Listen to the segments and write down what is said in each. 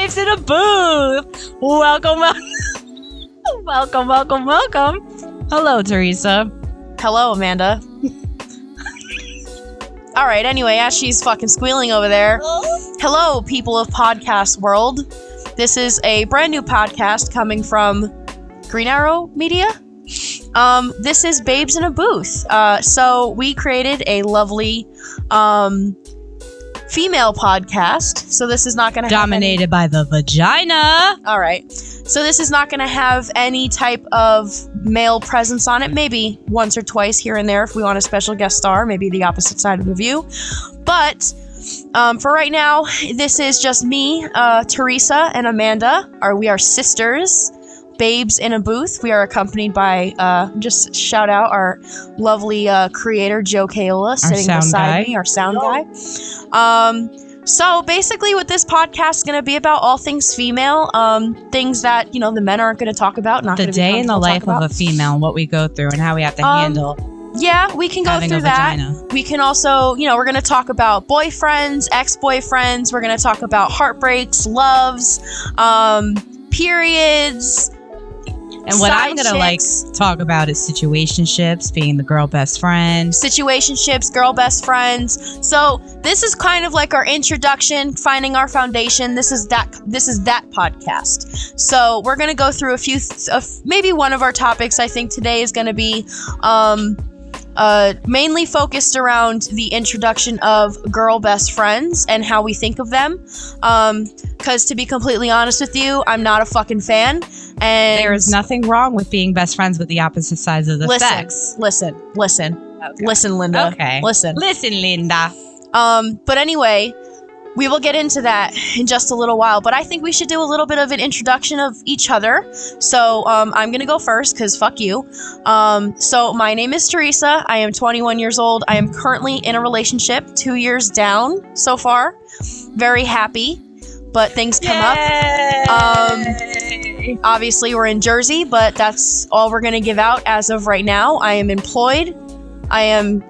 Babes in a Booth. Welcome. Hello, Teresa. Hello, Amanda. All right, anyway, as she's fucking squealing over there. Hello, people of podcast world. This is a brand new podcast coming from Green Arrow Media. This is Babes in a Booth. So we created a lovely female podcast. So this is not going to dominated by the vagina. All right. So this is not going to have any type of male presence on it. Maybe once or twice here and there if we want a special guest star, maybe the opposite side of the view. But for right now, this is just me, Teresa and Amanda. We are sisters, babes in a booth. We are accompanied by, just shout out our lovely creator, Joe Kaola, sitting beside me, our sound guy. So basically what this podcast is going to be about, all things female, things that, the men aren't going to talk about. Not the day in the life of a female and what we go through and how we have to handle. Yeah, we can go through that. Vagina. We can also, we're going to talk about boyfriends, ex-boyfriends. We're going to talk about heartbreaks, loves, periods. And what I'm going to talk about is situationships, being the girl best friend. Situationships, girl best friends. So this is kind of like our introduction, finding our foundation. This is that podcast. So we're going to go through a few, maybe one of our topics I think today is going to be mainly focused around the introduction of girl best friends and how we think of them. Because to be completely honest with you, I'm not a fucking fan. And there is nothing wrong with being best friends with the opposite sides of the sex. Listen, okay. Listen, Linda. Okay. Listen, Linda. But anyway, we will get into that in just a little while. But I think we should do a little bit of an introduction of each other. So I'm gonna go first because fuck you. So my name is Teresa. I am 21 years old. I am currently in a relationship, 2 years down so far. Very happy. But things come up. Obviously, we're in Jersey, but that's all we're going to give out as of right now. I am employed. I am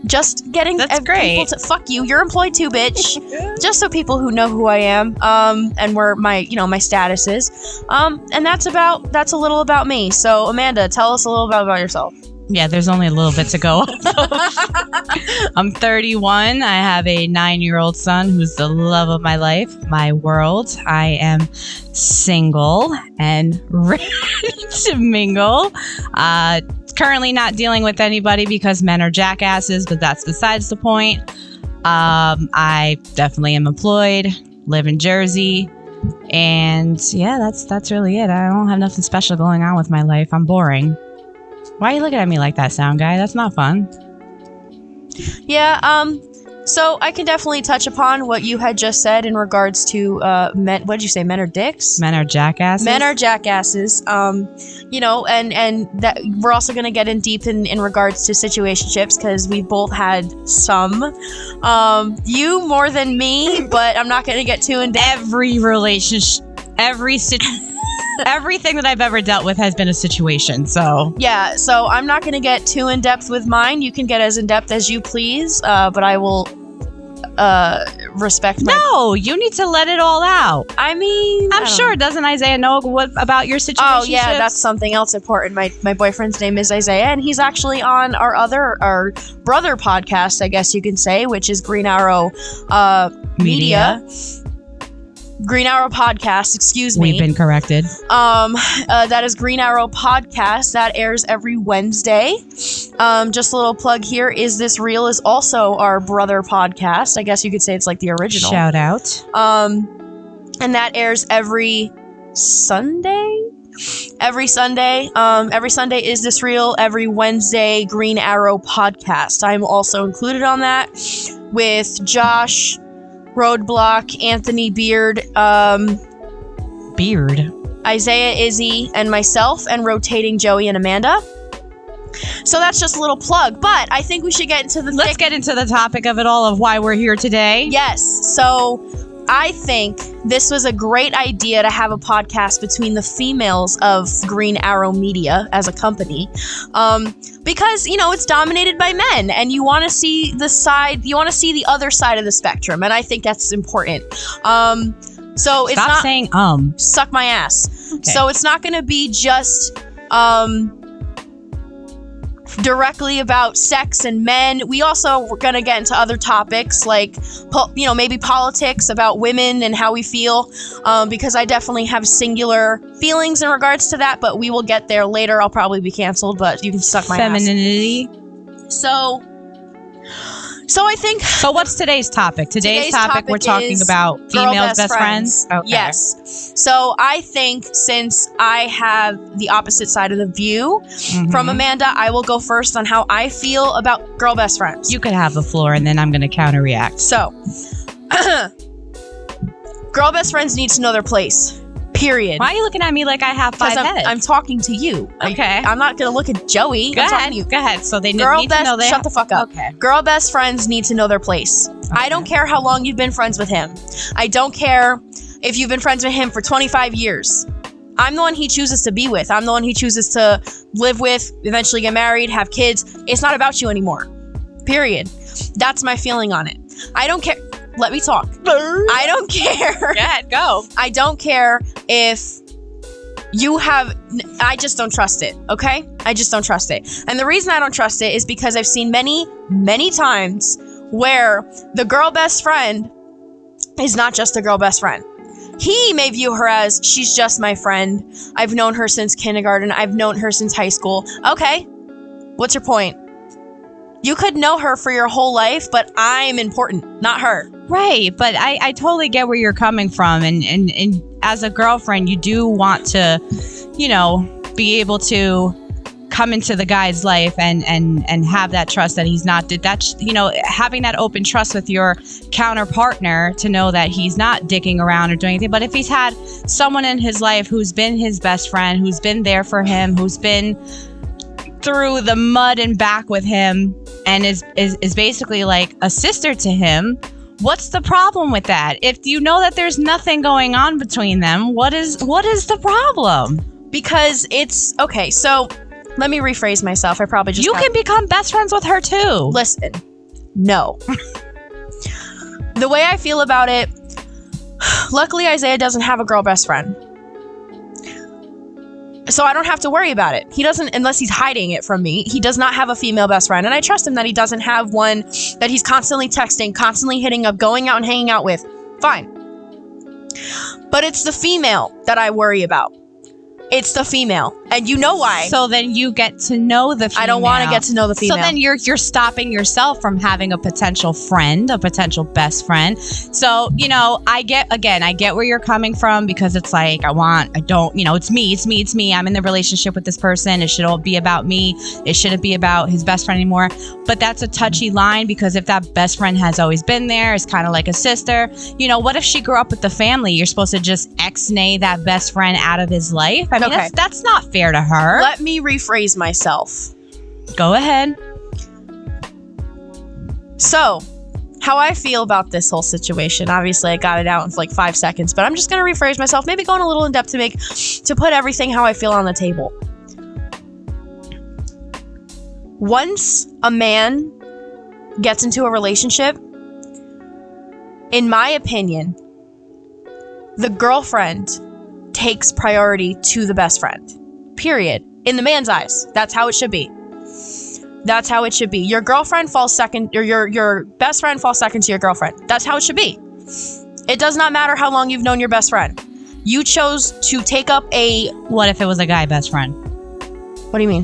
just getting people to fuck you. You're employed too, bitch. Just so people who know who I am, and where my status is. And that's a little about me. So, Amanda, tell us a little bit about yourself. Yeah, there's only a little bit to go. I'm 31. I have a 9-year-old son who's the love of my life, my world. I am single and ready to mingle. Currently not dealing with anybody because men are jackasses, but that's besides the point. I definitely am employed, live in Jersey, and yeah, that's really it. I don't have nothing special going on with my life. I'm boring. Why are you looking at me like that, sound guy? That's not fun. Yeah, so I can definitely touch upon what you had just said in regards to men. What did you say? Men are dicks? Men are jackasses? Men are jackasses. And that we're also going to get in deep in regards to situationships because we both had some. You more than me, but I'm not going to get too in depth. Every relationship, everything that I've ever dealt with has been a situation, so... Yeah, so I'm not going to get too in-depth with mine. You can get as in-depth as you please, but I will respect my... No, you need to let it all out. I mean... I'm sure, doesn't Isaiah know about your situation? Oh, yeah, that's something else important. My boyfriend's name is Isaiah, and he's actually on our brother podcast, I guess you can say, which is Green Arrow Media. Green Arrow Podcast, excuse me. We've been corrected. That is Green Arrow Podcast. That airs every Wednesday. Just a little plug here. Is This Real is also our brother podcast. I guess you could say it's like the original. Shout out. And that airs every Sunday. Every Sunday Is This Real. Every Wednesday, Green Arrow Podcast. I'm also included on that with Josh, Roadblock, Anthony Beard, Isaiah, Izzy, and myself, and rotating Joey and Amanda. So that's just a little plug, but I think we should get into Let's get into the topic of it all, of why we're here today. Yes, so I think this was a great idea to have a podcast between the females of Green Arrow Media as a company, because, it's dominated by men, and you want to see the other side of the spectrum, and I think that's important. So it's Stop not saying suck my ass. Okay. So it's not going to be just directly about sex and men. We also we're going to get into other topics like maybe politics, about women and how we feel, because I definitely have singular feelings in regards to that, but we will get there later. I'll probably be canceled, but you can suck my femininity. ass. So I think. So what's today's topic? Today's topic we're talking about females' best friends. Okay. Yes. So I think since I have the opposite side of the view from Amanda, I will go first on how I feel about girl best friends. You could have the floor, and then I'm going to counter-react. So, girl best friends need to know their place. Period. Why are you looking at me like I have 5 heads? I'm talking to you. Okay. I'm not going to look at Joey. Go I'm talking ahead. to you. Go ahead. So they need Girl to best, know they shut the fuck up. Okay. Girl best friends need to know their place. Okay. I don't care how long you've been friends with him. I don't care if you've been friends with him for 25 years. I'm the one he chooses to be with. I'm the one he chooses to live with, eventually get married, have kids. It's not about you anymore. Period. That's my feeling on it. I don't care. Let me talk. I don't care. Go ahead. Go. I don't care if you have. I just don't trust it. Okay? I just don't trust it. And the reason I don't trust it is because I've seen many, many times where the girl best friend is not just a girl best friend. He may view her as, she's just my friend. I've known her since kindergarten. I've known her since high school. Okay. What's your point? You could know her for your whole life, but I'm important, not her. Right. But I totally get where you're coming from. And as a girlfriend, you do want to, be able to come into the guy's life and have that trust that he's not, having that open trust with your counter partner to know that he's not dicking around or doing anything. But if he's had someone in his life who's been his best friend, who's been there for him, who's been through the mud and back with him, and is basically like a sister to him, what's the problem with that? If you know that there's nothing going on between them, what is the problem? Because it's okay. So let me rephrase myself. I probably just can become best friends with her too. Listen, no. The way I feel about it, luckily Isaiah doesn't have a girl best friend. So I don't have to worry about it. He doesn't, unless he's hiding it from me. He does not have a female best friend. And I trust him that he doesn't have one that he's constantly texting, constantly hitting up, going out and hanging out with. Fine. But it's the female that I worry about. It's the female. And you know why. So then you get to know the female. I don't want to get to know the female. So then you're stopping yourself from having a potential friend, a potential best friend. So, I get where you're coming from, because it's like, it's me. I'm in the relationship with this person. It should all be about me. It shouldn't be about his best friend anymore. But that's a touchy line, because if that best friend has always been there, it's kind of like a sister. What if she grew up with the family? You're supposed to just ex-nay that best friend out of his life? I mean, okay. That's not fair to her. Let me rephrase myself. Go ahead. So, how I feel about this whole situation. Obviously, I got it out in like 5 seconds, but I'm just going to rephrase myself, maybe going a little in depth to put everything how I feel on the table. Once a man gets into a relationship, in my opinion, the girlfriend takes priority to the best friend. Period. In the man's eyes. That's how it should be. That's how it should be. Your girlfriend falls second, or your best friend falls second to your girlfriend. That's how it should be. It does not matter how long you've known your best friend. You chose to take up a... What if it was a guy best friend? What do you mean?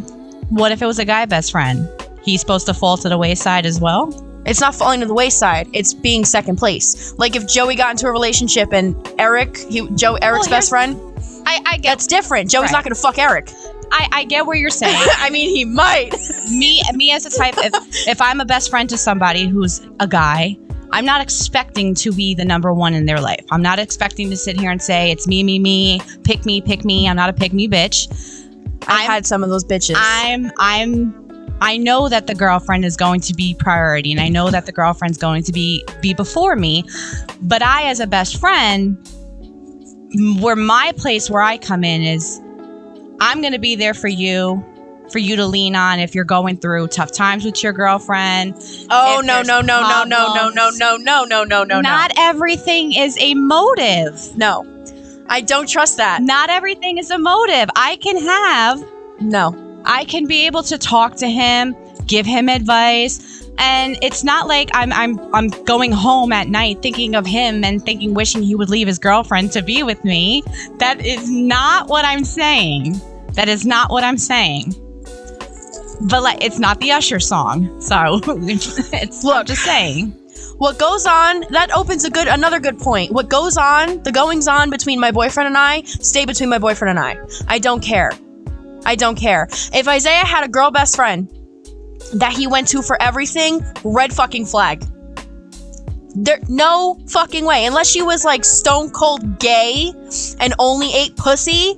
What if it was a guy best friend? He's supposed to fall to the wayside as well? It's not falling to the wayside. It's being second place. Like if Joey got into a relationship and Eric's best friend, I get that's different. Joey's not going to fuck Eric. I get where you're saying. I mean, he might. Me as a type, if I'm a best friend to somebody who's a guy, I'm not expecting to be the number one in their life. I'm not expecting to sit here and say, it's me, pick me. I'm not a pick me bitch. I've had some of those bitches. I know that the girlfriend is going to be priority, and I know that the girlfriend's going to be before me. But I, as a best friend, where I come in is, I'm going to be there for you for you to lean on if you're going through tough times with your girlfriend. Oh, if no. Not everything is a motive. No. I don't trust that. Not everything is a motive. I can be able to talk to him, give him advice. And it's not like I'm going home at night thinking of him and wishing he would leave his girlfriend to be with me. That is not what I'm saying. But like, it's not the Usher song. So I'm just saying. What goes on, that opens another good point. What goes on, the goings on between my boyfriend and I, stay between my boyfriend and I. I don't care. If Isaiah had a girl best friend that he went to for everything, red fucking flag. There, no fucking way. Unless she was like stone cold gay and only ate pussy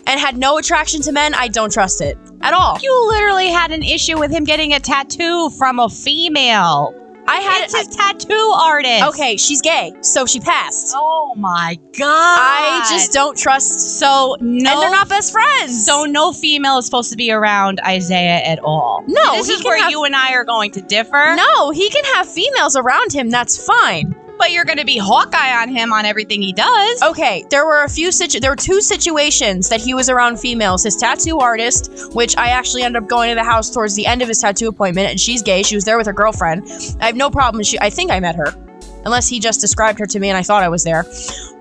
and had no attraction to men, I don't trust it at all. You literally had an issue with him getting a tattoo from a female. It's his tattoo artist. Okay, she's gay, so she passed. Oh my God. I just don't trust. So no, and they're not best friends. So no female is supposed to be around Isaiah at all. No, this is where you and I are going to differ. No, he can have females around him. That's fine. But you're going to be Hawkeye on him on everything he does. Okay, there were two situations that he was around females. His tattoo artist, which I actually ended up going to the house towards the end of his tattoo appointment, and she's gay. She was there with her girlfriend. I have no problem. I think I met her, unless he just described her to me and I thought I was there.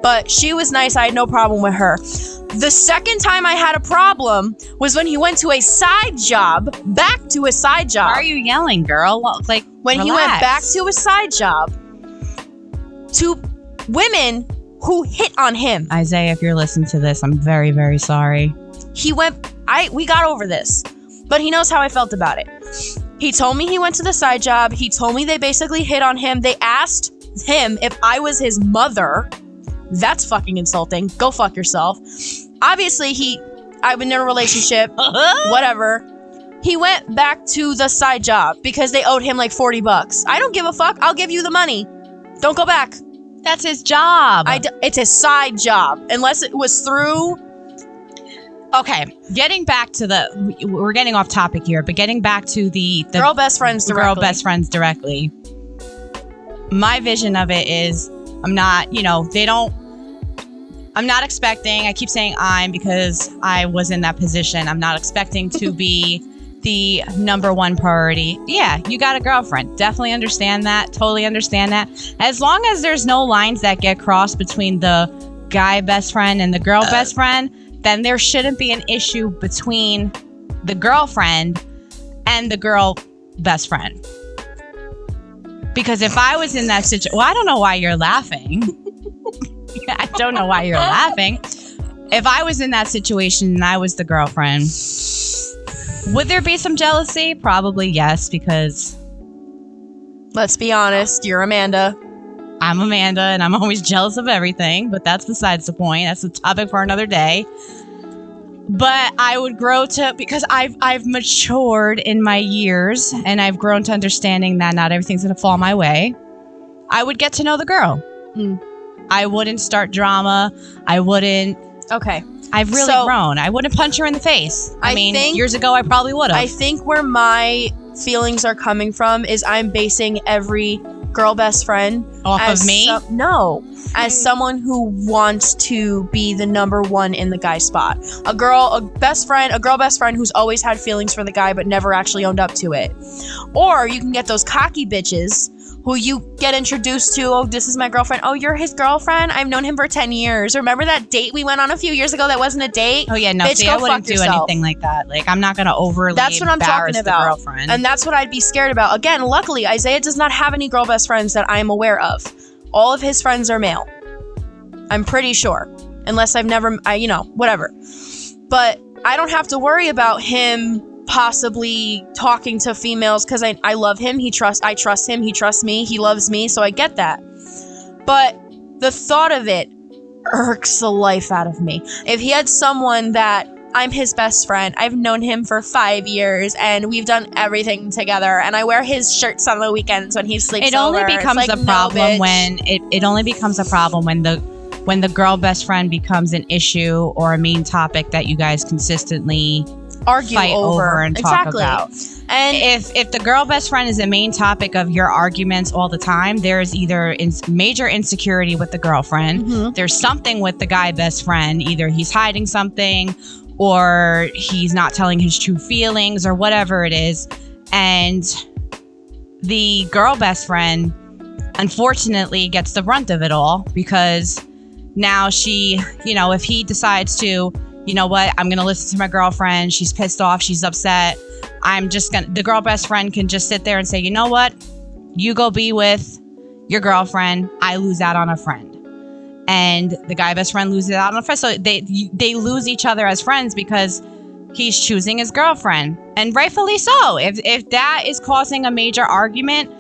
But she was nice. I had no problem with her. The second time I had a problem was when he went to a side job, back to a side job. Why are you yelling, girl? Well, like, when relax. He went back to a side job to women who hit on him. Isaiah, if you're listening to this, I'm very, very sorry. We got over this, but he knows how I felt about it. He told me he went to the side job. He told me they basically hit on him. They asked him if I was his mother. That's fucking insulting. Go fuck yourself. Obviously, I've been in a relationship, whatever. He went back to the side job because they owed him like $40. I don't give a fuck. I'll give you the money. Don't go back. That's his job. It's his side job. Unless it was through... Okay, getting back to we're getting off topic here, but getting back to the girl best friends directly. My vision of it is, I'm not expecting, I keep saying because I was in that position, I'm not expecting to be the number one priority. Yeah, you got a girlfriend. Definitely understand that. Totally understand that. As long as there's no lines that get crossed between the guy best friend and the girl best friend, then there shouldn't be an issue between the girlfriend and the girl best friend. Because if I was in that situation, I don't know why you're laughing. I don't know why you're laughing. If I was in that situation and I was the girlfriend, would there be some jealousy? Probably yes, because... Let's be honest, you're Amanda. I'm Amanda, and I'm always jealous of everything, but that's besides the point. That's a topic for another day. But I would grow to... Because I've matured in my years, and I've grown to understanding that not everything's going to fall my way. I would get to know the girl. I wouldn't start drama. I wouldn't... Okay. I've really grown. I wouldn't punch her in the face. I mean, years ago, I probably would have. I think where my feelings are coming from is I'm basing every girl best friend off of me? As someone who wants to be the number one in the guy spot. A girl best friend who's always had feelings for the guy but never actually owned up to it. Or you can get those cocky bitches who you get introduced to. Oh, this is my girlfriend. Oh, you're his girlfriend? I've known him for 10 years. Remember that date we went on a few years ago that wasn't a date? Oh, yeah, no, bitch, I wouldn't do anything like that. Like, I'm not going to overly That's what I'm talking about. The girlfriend. And that's what I'd be scared about. Again, luckily, Isaiah does not have any girl best friends that I'm aware of. All of his friends are male. I'm pretty sure. Unless I've never, whatever. But I don't have to worry about him possibly talking to females because I love him. I trust him. He trusts me. He loves me. So I get that. But the thought of it irks the life out of me. If he had someone that I'm his best friend, I've known him for 5 years and we've done everything together and I wear his shirts on the weekends when he sleeps over. It only becomes a problem when it only becomes a problem when the girl best friend becomes an issue or a main topic that you guys consistently argue fight over and talk exactly. about. And if the girl best friend is the main topic of your arguments all the time, there's either major insecurity with the girlfriend. Mhm. There's something with the guy best friend. Either he's hiding something, or he's not telling his true feelings, or whatever it is. And the girl best friend, unfortunately, gets the brunt of it all, because now she, if he decides to, you know what, I'm going to listen to my girlfriend. She's pissed off. She's upset. The girl best friend can just sit there and say, you know what, you go be with your girlfriend. I lose out on a friend. And the guy best friend loses out on a friend. So they lose each other as friends because he's choosing his girlfriend. And rightfully so. If that is causing a major argument,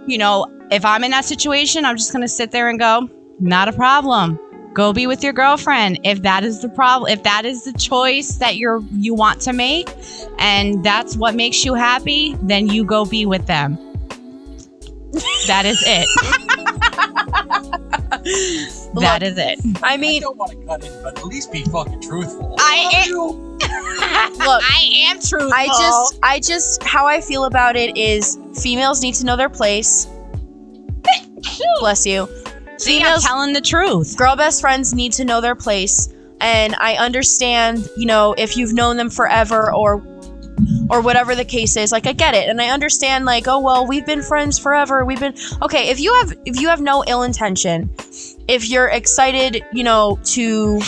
if I'm in that situation, I'm just going to sit there and go, not a problem. Go be with your girlfriend. If that is the problem, if that is the choice that you want to make, and that's what makes you happy, then you go be with them. That is it. That is it. I mean, I don't want to cut in, but at least be fucking truthful. look, I am truthful. I just, how I feel about it is females need to know their place. Bless you. See, I'm telling the truth. Girl best friends need to know their place. And I understand, if you've known them forever or whatever the case is, like, I get it. And I understand, like, oh, well, we've been friends forever. Okay, if you have no ill intention, if you're excited, to,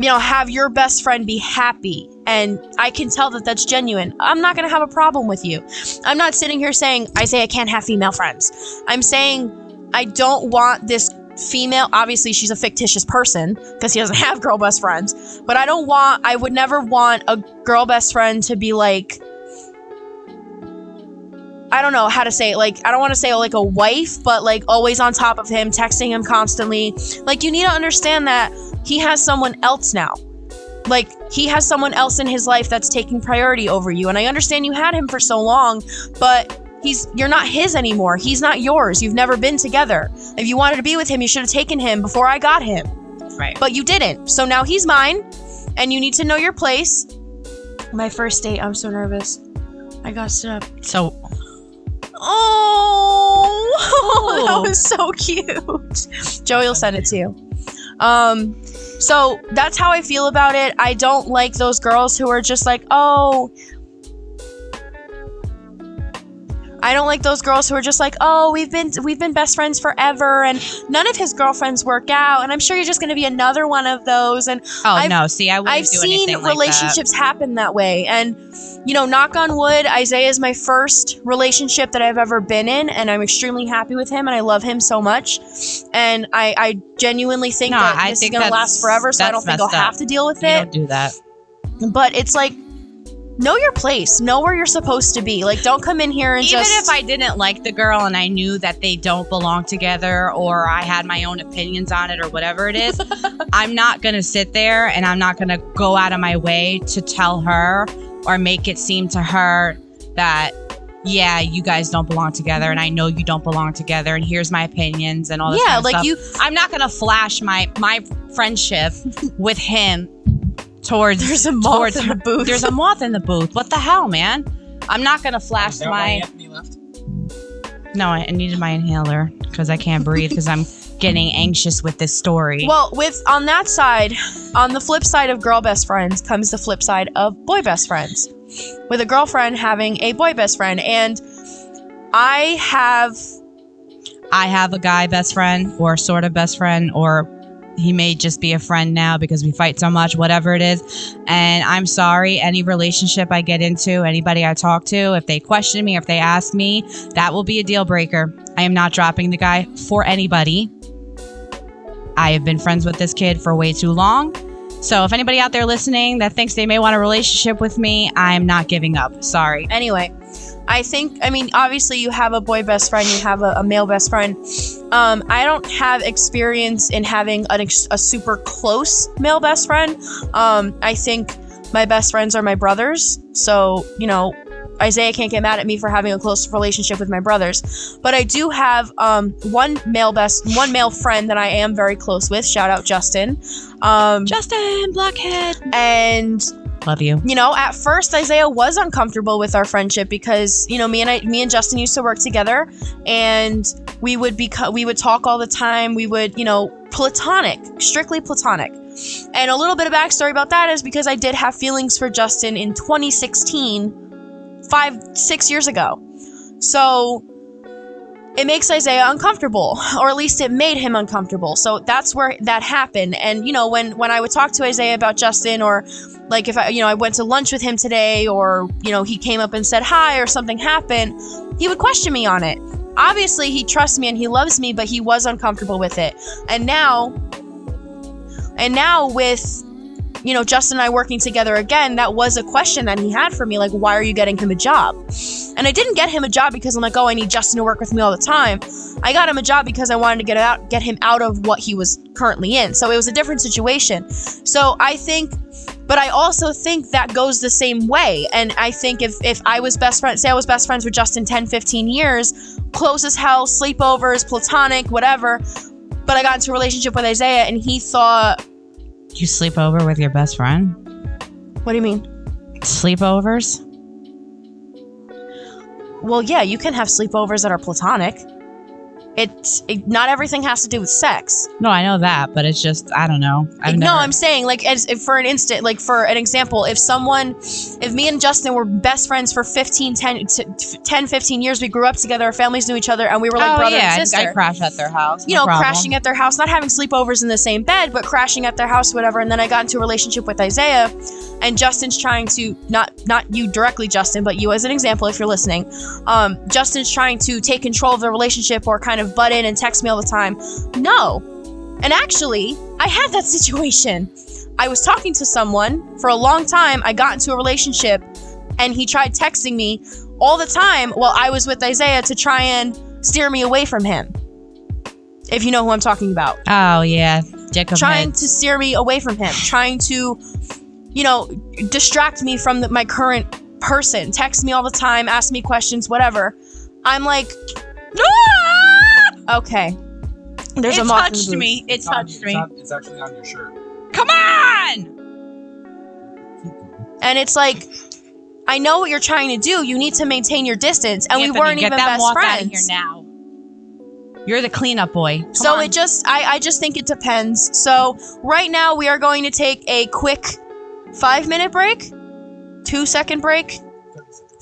have your best friend be happy, and I can tell that that's genuine, I'm not going to have a problem with you. I'm not sitting here saying, Isaiah can't have female friends. I'm saying I don't want this female, obviously she's a fictitious person because he doesn't have girl best friends, but I would never want a girl best friend to be like, I don't know how to say it, like, I don't want to say like a wife, but like always on top of him, texting him constantly. Like, you need to understand that he has someone else now. Like, he has someone else in his life that's taking priority over you. And I understand you had him for so long, but you're not his anymore. He's not yours. You've never been together. If you wanted to be with him, you should have taken him before I got him. Right. But you didn't. So now he's mine, and you need to know your place. My first date, I'm so nervous. I got stood up. So, oh, that was so cute. Joey will send it to you. So that's how I feel about it. I don't like those girls who are just like, oh, we've been best friends forever, and none of his girlfriends work out, and I'm sure you're just going to be another one of those. And I've seen relationships happen that way, and knock on wood, Isaiah is my first relationship that I've ever been in, and I'm extremely happy with him, and I love him so much, and I genuinely think that this is going to last forever, so I don't think I'll have to deal with it. Don't do that. But it's like, know your place. Know where you're supposed to be. Like, don't come in here and even if I didn't like the girl and I knew that they don't belong together, or I had my own opinions on it, or whatever it is, I'm not going to sit there and I'm not going to go out of my way to tell her or make it seem to her that, yeah, you guys don't belong together, and I know you don't belong together, and here's my opinions and all this kind of stuff. I'm not going to flash my friendship with him towards There's a moth in the booth. There's a moth in the booth. What the hell, man? I'm not gonna flash Is that why Anthony left? No, I needed my inhaler because I can't breathe because I'm getting anxious with this story. Well, on that side, on the flip side of girl best friends comes the flip side of boy best friends, with a girlfriend having a boy best friend. And I have a guy best friend, or sort of best friend, or he may just be a friend now because we fight so much, whatever it is. And I'm sorry, any relationship I get into, anybody I talk to, if they question me, if they ask me, that will be a deal breaker. I am not dropping the guy for anybody. I have been friends with this kid for way too long. So if anybody out there listening that thinks they may want a relationship with me, I'm not giving up. Sorry. Anyway, obviously you have a boy best friend, you have a male best friend. I don't have experience in having a super close male best friend. I think my best friends are my brothers. So, Isaiah can't get mad at me for having a close relationship with my brothers. But I do have one male friend that I am very close with. Shout out Justin. Justin, blockhead. And Love you. You know, at first Isaiah was uncomfortable with our friendship because, you know, me and Justin used to work together, and we would talk all the time. We would, you know, strictly platonic. And a little bit of backstory about that is because I did have feelings for Justin in 2016, 6 years ago. So it makes Isaiah uncomfortable, or at least it made him uncomfortable. So that's where that happened. And, you know, when I would talk to Isaiah about Justin, or like if I went to lunch with him today, or, you know, he came up and said hi, or something happened, he would question me on it. Obviously, he trusts me and he loves me, but he was uncomfortable with it. And now with, you know, Justin and I working together again, that was a question that he had for me, like, why are you getting him a job? And I didn't get him a job because I'm like, oh, I need Justin to work with me all the time. I got him a job because I wanted to get him out of what he was currently in. So it was a different situation. So but I also think that goes the same way. And I think if I was best friends with Justin 10, 15 years, close as hell, sleepovers, platonic, whatever, but I got into a relationship with Isaiah and he thought... You sleep over with your best friend? What do you mean? Sleepovers? Well, yeah, you can have sleepovers that are platonic. Not everything has to do with sex. No, I know that, but it's just, I don't know. I'm saying, like, for an example, if me and Justin were best friends for 15 years, we grew up together, our families knew each other, and we were like brother and sister. I crash at their house. You know, crashing at their house, not having sleepovers in the same bed, but crashing at their house, whatever. And then I got into a relationship with Isaiah, and Justin's trying to, not you directly, Justin, but you as an example, if you're listening, Justin's trying to take control of the relationship or kind of butt in and text me all the time. No. And actually, I had that situation. I was talking to someone for a long time. I got into a relationship and he tried texting me all the time while I was with Isaiah to try and steer me away from him. If you know who I'm talking about. Oh, yeah. Trying to steer me away from him. Trying to, you know, distract me from my current person. Text me all the time, ask me questions, whatever. I'm like, okay. There's a moth in the booth. It touched me. It's actually on your shirt. Come on! And it's like, I know what you're trying to do. You need to maintain your distance. And Anthony, we weren't even best moth friends. Out of here now. You're the cleanup boy. So it just, I just think it depends. So right now we are going to take a quick 5-minute break, 2-second break,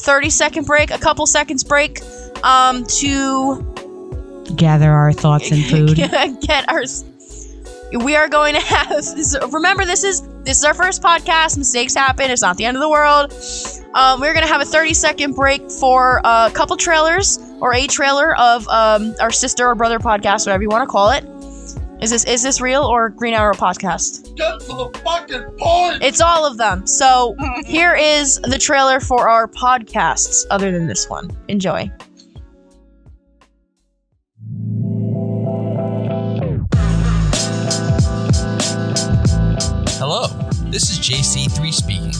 30-second break, a couple seconds break, to gather our thoughts and food. We are going to have, remember, this is our first podcast. Mistakes happen. It's not the end of the world. We're going to have a 30-second break for a couple trailers, or a trailer of our sister or brother podcast, whatever you want to call it. Is this real or Green Arrow podcast? Get to the fucking point! It's all of them. So here is the trailer for our podcasts, other than this one. Enjoy. Hello, this is JC3 speaking.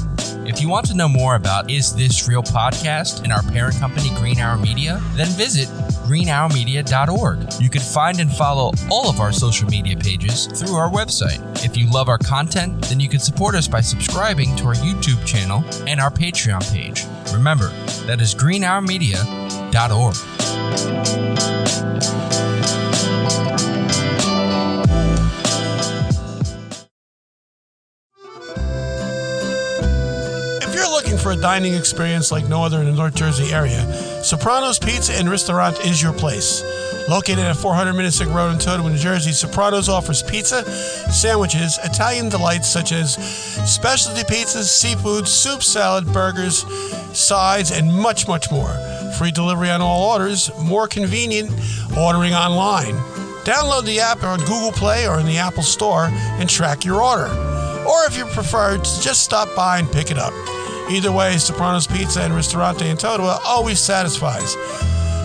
If you want to know more about Is This Real podcast and our parent company Green Arrow Media, then visit greenarrowmedia.org. You can find and follow all of our social media pages through our website. If you love our content, then you can support us by subscribing to our YouTube channel and our Patreon page. Remember, that is greenarrowmedia.org. For a dining experience like no other in the North Jersey area, Soprano's Pizza and Restaurant is your place. Located at 400 Minnesink Road in Totewa, New Jersey, Soprano's offers pizza, sandwiches, Italian delights such as specialty pizzas, seafood, soup, salad, burgers, sides, and much, much more. Free delivery on all orders, more convenient ordering online. Download the app on Google Play or in the Apple Store and track your order. Or if you prefer, just stop by and pick it up. Either way, Soprano's Pizza and Ristorante in Totewa always satisfies.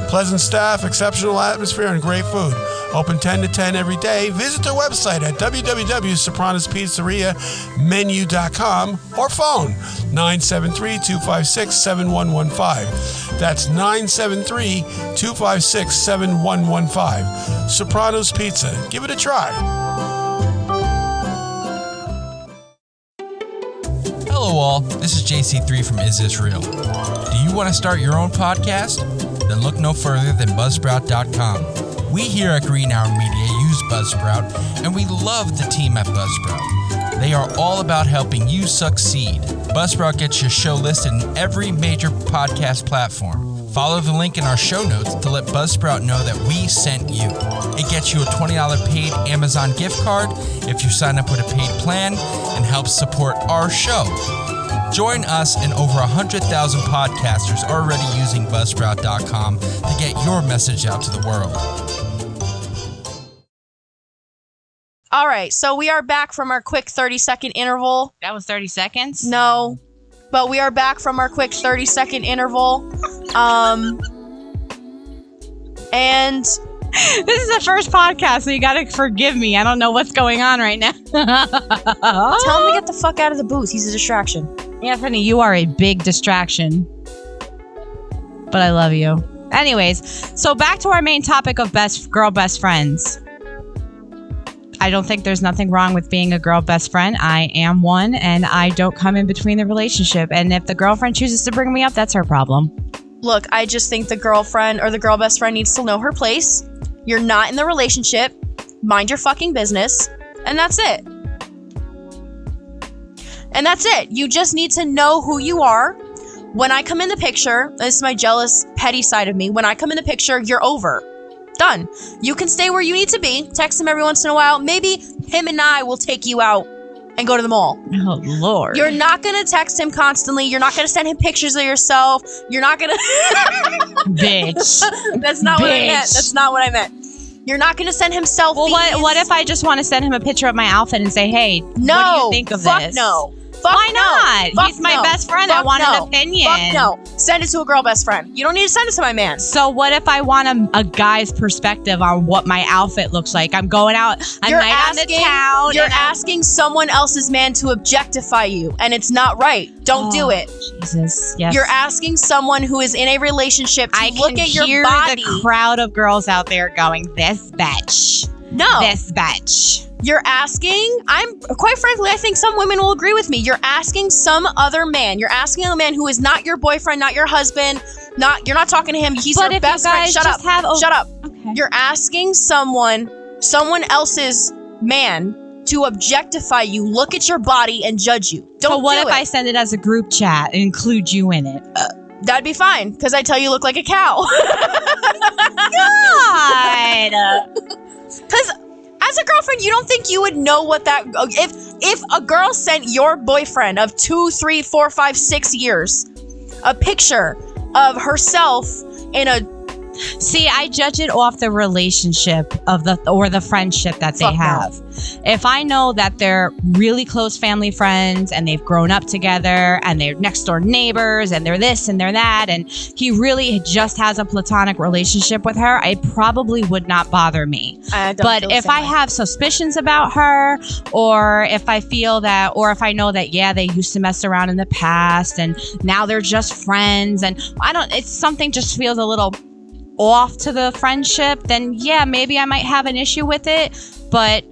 Pleasant staff, exceptional atmosphere, and great food. Open 10 to 10 every day. Visit their website at www.sopranospizzeriamenu.com or phone 973-256-7115. That's 973-256-7115. Soprano's Pizza. Give it a try. Hello all, This is JC3 from Is This Real? Do you want to start your own podcast? Then look no further than Buzzsprout.com. We here at Green Hour Media use Buzzsprout, and we love the team at Buzzsprout. They are all about helping you succeed. Buzzsprout gets your show listed in every major podcast platform. Follow the link in our show notes to let Buzzsprout know that we sent you. It gets you a $20 paid Amazon gift card if you sign up with a paid plan and helps support our show. Join us and over 100,000 podcasters already using Buzzsprout.com to get your message out to the world. All right, so we are back from our quick 30-second interval. That was 30 seconds? No, but we are back from our quick 30-second interval. And this is the first podcast, so you gotta forgive me. I don't know what's going on right now. tell him to get the fuck out of the booth. He's a distraction. Anthony, you are a big distraction. But I love you. Anyways, so back to our main topic of best friends. I don't think there's nothing wrong with being a girl best friend. I am one, and I don't come in between the relationship. And if the girlfriend chooses to bring me up, that's her problem. Look, I just think the girlfriend or the girl best friend needs to know her place. You're not in the relationship. Mind your fucking business. And that's it. And that's it. You just need to know who you are. When I come in the picture, this is my jealous, petty side of me. When I come in the picture, you're over. Done. You can stay where you need to be. Text him every once in a while. Maybe him and I will take you out and go to the mall. Oh, Lord. You're not going to text him constantly. You're not going to send him pictures of yourself. You're not going to... Bitch. That's not what I meant. That's not what I meant. You're not going to send him selfies. Well, what if I just want to send him a picture of my outfit and say, hey, what do you think of fuck this? No. Fuck Why no. not? Fuck He's my no. best friend. Fuck I want no. an opinion. Fuck no. Send it to a girl best friend. You don't need to send it to my man. So what if I want a guy's perspective on what my outfit looks like? I'm going out a night on the town. You're asking someone else's man to objectify you, and it's not right. Don't do it. Jesus. Yes. You're asking someone who is in a relationship to look at your hear body. The crowd of girls out there going, this bitch. No. This bitch. You're asking, quite frankly, I think some women will agree with me. You're asking some other man. You're asking a man who is not your boyfriend, not your husband, you're not talking to him. He's your best friend. Shut up. Shut up. Okay. You're asking someone else's man to objectify you, look at your body, and judge you. Don't So what do if it. I send it as a group chat and include you in it? That'd be fine, because I tell you look like a cow. God. Because as a girlfriend, you don't think you would know what that... If a girl sent your boyfriend of 2, 3, 4, 5, 6 years a picture of herself in a... See, I judge it off the relationship of the friendship that they have. If I know that they're really close family friends and they've grown up together and they're next door neighbors and they're this and they're that, and he really just has a platonic relationship with her, it probably would not bother me. But if I have suspicions about her, or if I feel that, or if I know that, yeah, they used to mess around in the past and now they're just friends, and it's something just feels a little off to the friendship, then yeah, maybe I might have an issue with it. But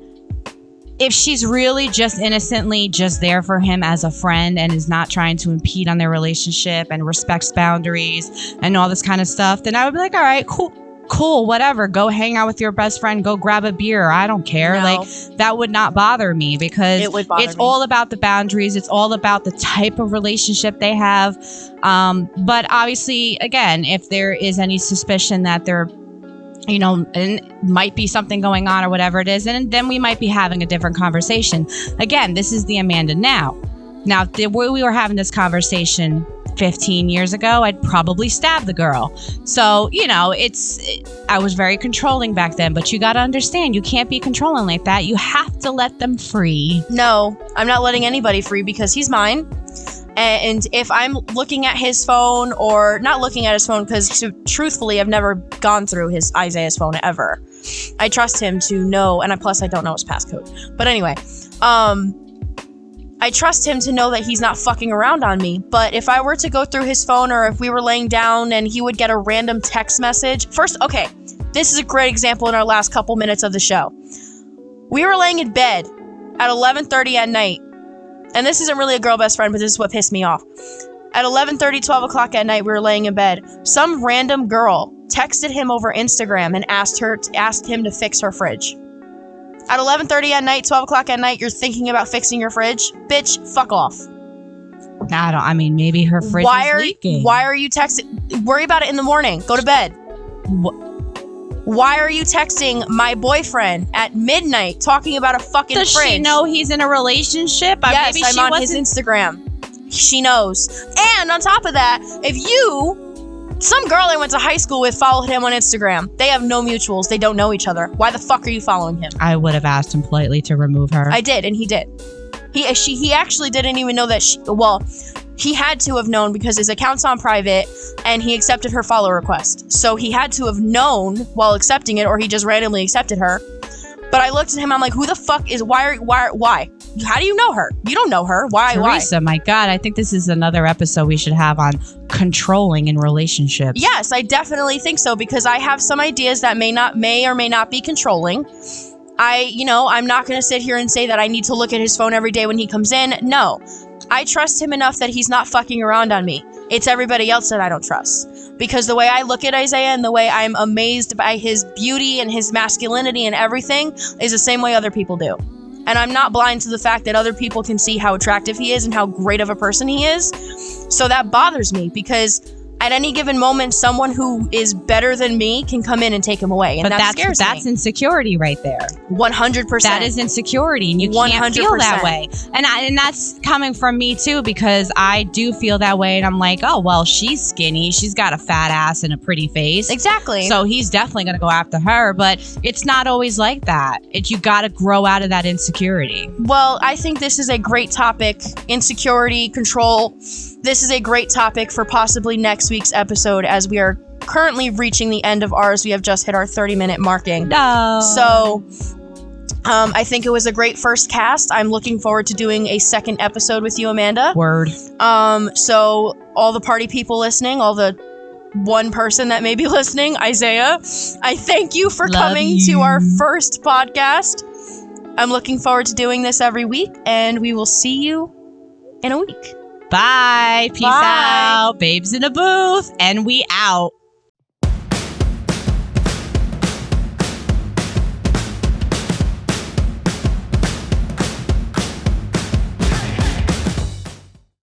if she's really just innocently just there for him as a friend and is not trying to impede on their relationship and respects boundaries and all this kind of stuff, then I would be like, all right, cool, whatever. Go hang out with your best friend. Go grab a beer. I don't care. No. Like, that would not bother me, because it's all about the boundaries. It's all about the type of relationship they have. But obviously, again, if there is any suspicion that they're, and might be something going on or whatever it is, and then we might be having a different conversation. Again, this is the Amanda now. Now, the way we were having this conversation 15 years ago, I'd probably stab the girl. So, I was very controlling back then, but you got to understand, you can't be controlling like that. You have to let them free. No, I'm not letting anybody free, because he's mine. And if I'm looking at his phone, or not looking at his phone, because truthfully, I've never gone through Isaiah's phone ever. I trust him to know, and plus I don't know his passcode. But anyway, I trust him to know that he's not fucking around on me. But if I were to go through his phone, or if we were laying down and he would get a random text message. First, okay, this is a great example in our last couple minutes of the show. We were laying in bed at 11:30 at night, And this isn't really a girl best friend, but this is what pissed me off. At 11:30, 12 o'clock at night, we were laying in bed. Some random girl texted him over Instagram and asked him to fix her fridge. At 11:30 at night, 12 o'clock at night, you're thinking about fixing your fridge? Bitch, fuck off. I mean, maybe her fridge is leaking. Why are you texting? Worry about it in the morning. Go to bed. Why are you texting my boyfriend at midnight talking about a fucking fridge? Does she know he's in a relationship? Yes, maybe I'm on his Instagram. She knows. And on top of that, some girl I went to high school with followed him on Instagram. They have no mutuals. They don't know each other. Why the fuck are you following him? I would have asked him politely to remove her. I did, and he did. He actually didn't even know that he had to have known because his account's on private and he accepted her follow request. So he had to have known while accepting it, or he just randomly accepted her. But I looked at him, I'm like, who the fuck is, why? How do you know her? You don't know her. Why? Teresa, my God, I think this is another episode we should have on controlling in relationships. Yes, I definitely think so, because I have some ideas that may or may not be controlling. I'm not going to sit here and say that I need to look at his phone every day when he comes in. No, I trust him enough that he's not fucking around on me. It's everybody else that I don't trust. Because the way I look at Isaiah and the way I'm amazed by his beauty and his masculinity and everything is the same way other people do. And I'm not blind to the fact that other people can see how attractive he is and how great of a person he is. So that bothers me, because at any given moment, someone who is better than me can come in and take him away. And that scares me. That's insecurity right there. 100%. That is insecurity, and you can't feel that way. And that's coming from me too, because I do feel that way, and I'm like, oh, well, she's skinny. She's got a fat ass and a pretty face. Exactly. So he's definitely going to go after her, but it's not always like that. You got to grow out of that insecurity. Well, I think this is a great topic. Insecurity, control. This is a great topic for possibly next week's episode, as we are currently reaching the end of ours. We have just hit our 30-minute marking. No. So I think it was a great first cast. I'm looking forward to doing a second episode with you, Amanda. Word. So all the party people listening, all the one person that may be listening, Isaiah, I thank you for coming to our first podcast. I'm looking forward to doing this every week, and we will see you in a week. Bye. Peace out. Babes in a booth. And we out.